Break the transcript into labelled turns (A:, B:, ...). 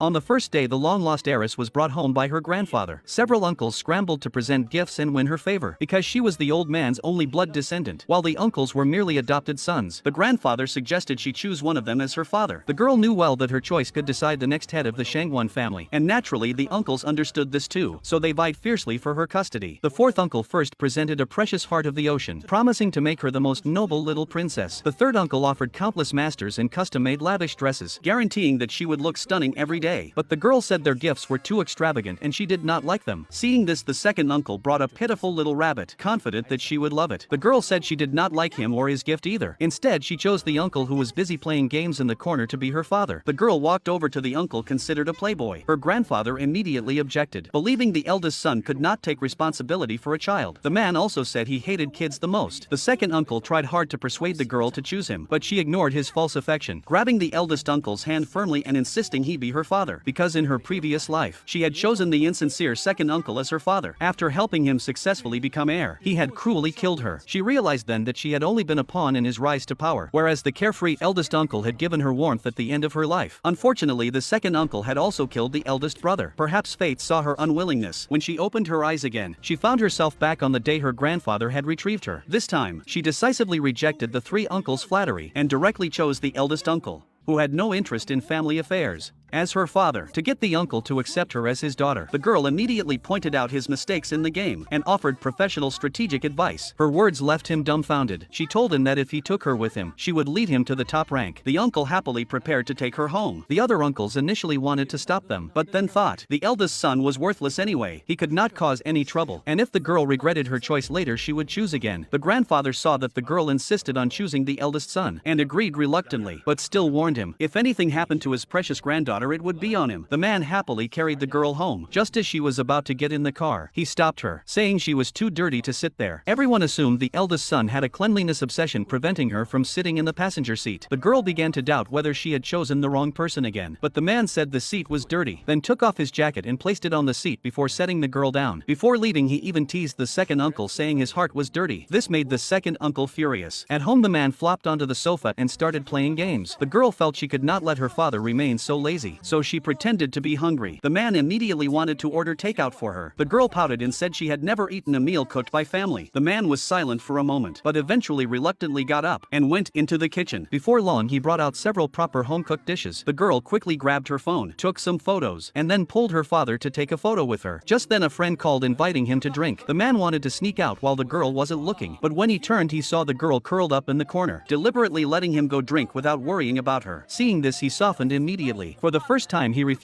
A: On the first day, the long-lost heiress was brought home by her grandfather. Several uncles scrambled to present gifts and win her favor, because she was the old man's only blood descendant, while the uncles were merely adopted sons. The grandfather suggested she choose one of them as her father. The girl knew well that her choice could decide the next head of the Shangguan family, and naturally the uncles understood this too, so they vied fiercely for her custody. The fourth uncle first presented a precious heart of the ocean, promising to make her the most noble little princess. The third uncle offered countless masters and custom-made lavish dresses, guaranteeing that she would look stunning every day. But the girl said their gifts were too extravagant and she did not like them. Seeing this, the second uncle brought a pitiful little rabbit, confident that she would love it. The girl said she did not like him or his gift either. Instead, she chose the uncle who was busy playing games in the corner to be her father. The girl walked over to the uncle considered a playboy. Her grandfather immediately objected, believing the eldest son could not take responsibility for a child. The man also said he hated kids the most. The second uncle tried hard to persuade the girl to choose him, but she ignored his false affection, grabbing the eldest uncle's hand firmly and insisting he be her father, because in her previous life, she had chosen the insincere second uncle as her father. After helping him successfully become heir, he had cruelly killed her. She realized then that she had only been a pawn in his rise to power, whereas the carefree eldest uncle had given her warmth at the end of her life. Unfortunately, the second uncle had also killed the eldest brother. Perhaps fate saw her unwillingness. When she opened her eyes again, she found herself back on the day her grandfather had retrieved her. This time, she decisively rejected the three uncles' flattery and directly chose the eldest uncle, who had no interest in family affairs, as her father, to get the uncle to accept her as his daughter. The girl immediately pointed out his mistakes in the game and offered professional strategic advice. Her words left him dumbfounded. She told him that if he took her with him, she would lead him to the top rank. The uncle happily prepared to take her home. The other uncles initially wanted to stop them, but then thought the eldest son was worthless anyway. He could not cause any trouble, and if the girl regretted her choice later, she would choose again. The grandfather saw that the girl insisted on choosing the eldest son and agreed reluctantly, but still warned him if anything happened to his precious granddaughter, it would be on him. The man happily carried the girl home. Just as she was about to get in the car, he stopped her, saying she was too dirty to sit there. Everyone assumed the eldest son had a cleanliness obsession preventing her from sitting in the passenger seat. The girl began to doubt whether she had chosen the wrong person again, but the man said the seat was dirty, then took off his jacket and placed it on the seat before setting the girl down. Before leaving, he even teased the second uncle, saying his heart was dirty. This made the second uncle furious. At home, the man flopped onto the sofa and started playing games. The girl felt she could not let her father remain so lazy, so she pretended to be hungry. The man immediately wanted to order takeout for her. The girl pouted and said she had never eaten a meal cooked by family. The man was silent for a moment, but eventually reluctantly got up and went into the kitchen. Before long, he brought out several proper home-cooked dishes. The girl quickly grabbed her phone, took some photos, and then pulled her father to take a photo with her. Just then a friend called inviting him to drink. The man wanted to sneak out while the girl wasn't looking, but when he turned, he saw the girl curled up in the corner, deliberately letting him go drink without worrying about her. Seeing this, he softened immediately. For the first time, he refused